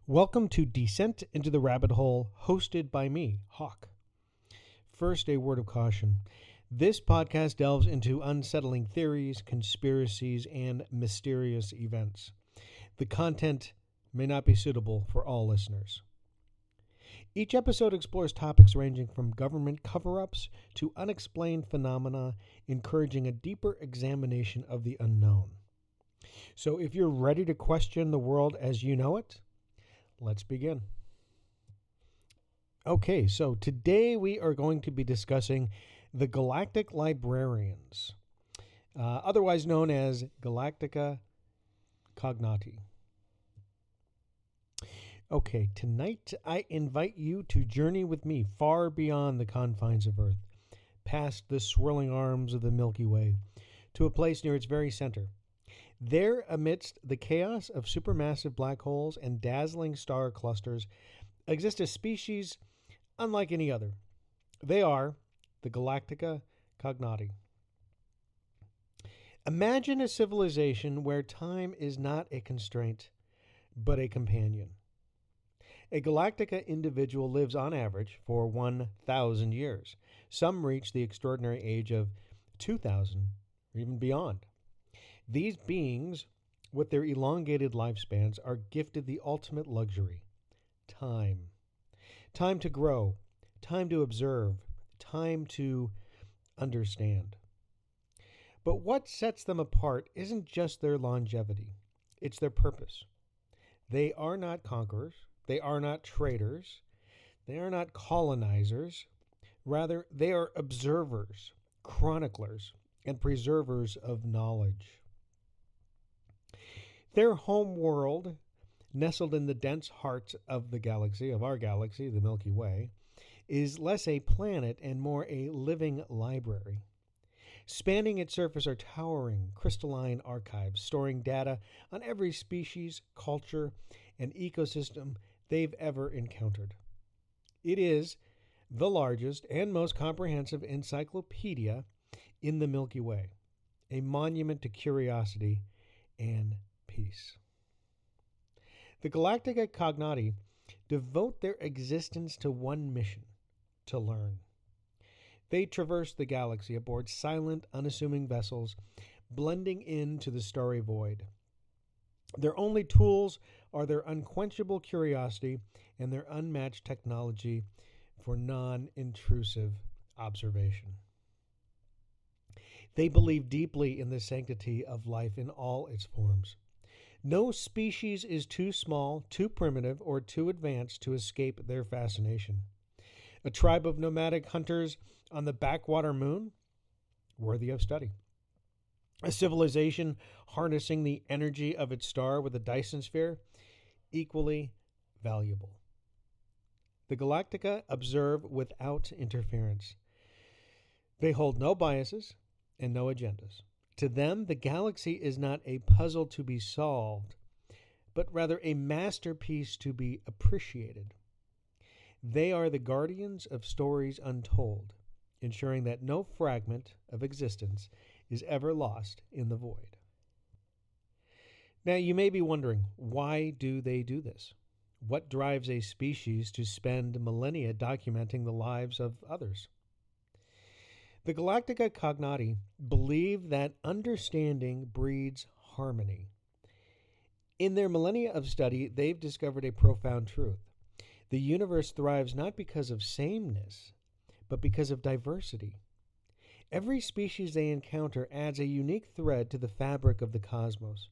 Welcome to Descent into the Rabbit Hole, hosted by me, Hawk. First, a word of caution. This podcast delves into unsettling theories, conspiracies, and mysterious events. The content may not be suitable for all listeners. Each episode explores topics ranging from government cover-ups to unexplained phenomena, encouraging a deeper examination of the unknown. So if you're ready to question the world as you know it, let's begin. Okay, so today we are going to be discussing the Galactic Librarians, otherwise known as Galacticae Cognitae. Okay, tonight I invite you to journey with me far beyond the confines of Earth, past the swirling arms of the Milky Way, to a place near its very center. There, amidst the chaos of supermassive black holes and dazzling star clusters, exists a species unlike any other. They are the Galacticae Cognitae. Imagine a civilization where time is not a constraint, but a companion. A Galactica individual lives on average for 1,000 years. Some reach the extraordinary age of 2,000 or even beyond. These beings, with their elongated lifespans, are gifted the ultimate luxury: time. Time to grow, time to observe, time to understand. But what sets them apart isn't just their longevity, it's their purpose. They are not conquerors, they are not traders, they are not colonizers. Rather, they are observers, chroniclers, and preservers of knowledge. Their home world, nestled in the dense heart of the galaxy, of our galaxy, the Milky Way, is less a planet and more a living library. Spanning its surface are towering, crystalline archives, storing data on every species, culture, and ecosystem they've ever encountered. It is the largest and most comprehensive encyclopedia in the Milky Way, a monument to curiosity and peace. The Galacticae Cognitae devote their existence to one mission: to learn. They traverse the galaxy aboard silent, unassuming vessels, blending into the starry void. Their only tools are their unquenchable curiosity and their unmatched technology for non-intrusive observation. They believe deeply in the sanctity of life in all its forms. No species is too small, too primitive, or too advanced to escape their fascination. A tribe of nomadic hunters on the backwater moon? Worthy of study. A civilization harnessing the energy of its star with a Dyson sphere? Equally valuable. The Galactica observe without interference. They hold no biases and no agendas. To them, the galaxy is not a puzzle to be solved, but rather a masterpiece to be appreciated. They are the guardians of stories untold, ensuring that no fragment of existence is ever lost in the void. Now, you may be wondering, why do they do this? What drives a species to spend millennia documenting the lives of others? The Galacticae Cognitae believe that understanding breeds harmony. In their millennia of study, they've discovered a profound truth. The universe thrives not because of sameness, but because of diversity. Every species they encounter adds a unique thread to the fabric of the cosmos.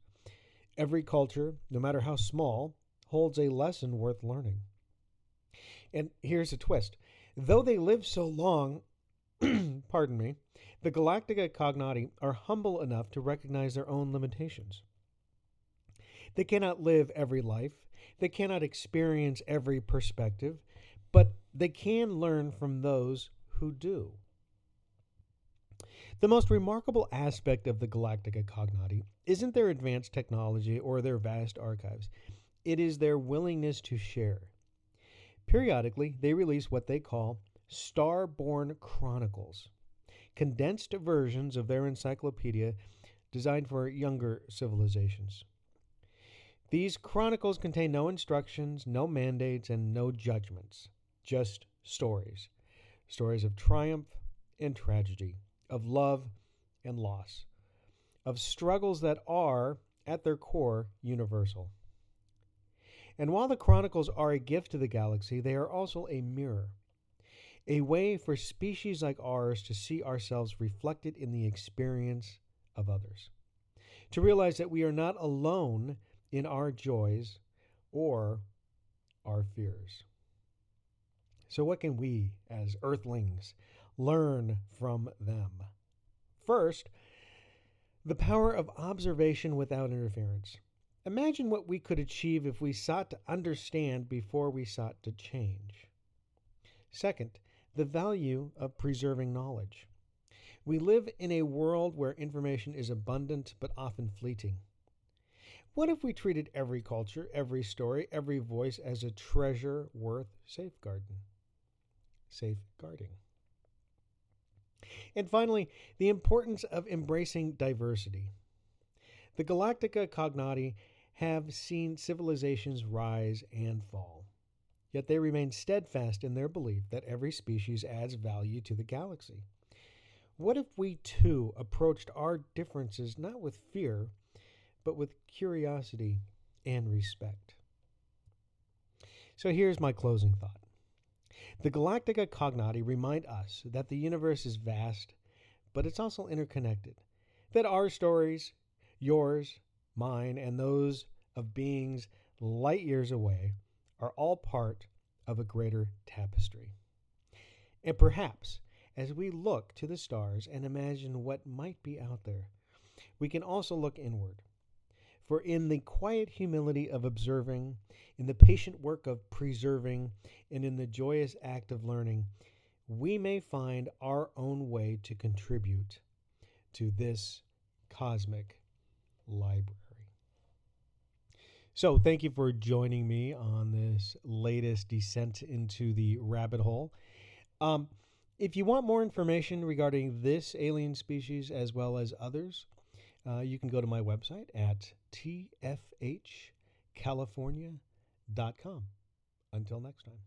Every culture, no matter how small, holds a lesson worth learning. And here's a twist. Though they live so long, pardon me, the Galacticae Cognitae are humble enough to recognize their own limitations. They cannot live every life, they cannot experience every perspective, but they can learn from those who do. The most remarkable aspect of the Galacticae Cognitae isn't their advanced technology or their vast archives. It is their willingness to share. Periodically, they release what they call Starborn Chronicles, condensed versions of their encyclopedia designed for younger civilizations. These chronicles contain no instructions, no mandates, and no judgments, just stories. Stories of triumph and tragedy, of love and loss, of struggles that are, at their core, universal. And while the chronicles are a gift to the galaxy, they are also a mirror, a way for species like ours to see ourselves reflected in the experience of others, to realize that we are not alone in our joys or our fears. So, what can we, as Earthlings, learn from them? First, the power of observation without interference. Imagine what we could achieve if we sought to understand before we sought to change. Second, the value of preserving knowledge. We live in a world where information is abundant but often fleeting. What if we treated every culture, every story, every voice as a treasure worth safeguarding? And finally, the importance of embracing diversity. The Galactica Cognitae have seen civilizations rise and fall, yet they remain steadfast in their belief that every species adds value to the galaxy. What if we too approached our differences not with fear, but with curiosity and respect? So here's my closing thought. The Galactica Cognitae remind us that the universe is vast, but it's also interconnected, that our stories, yours, mine, and those of beings light years away, are all part of a greater tapestry. And perhaps, as we look to the stars and imagine what might be out there, we can also look inward. For in the quiet humility of observing, in the patient work of preserving, and in the joyous act of learning, we may find our own way to contribute to this cosmic library. So, thank you for joining me on this latest descent into the rabbit hole. If you want more information regarding this alien species as well as others, you can go to my website at tfhcalifornia.com. Until next time.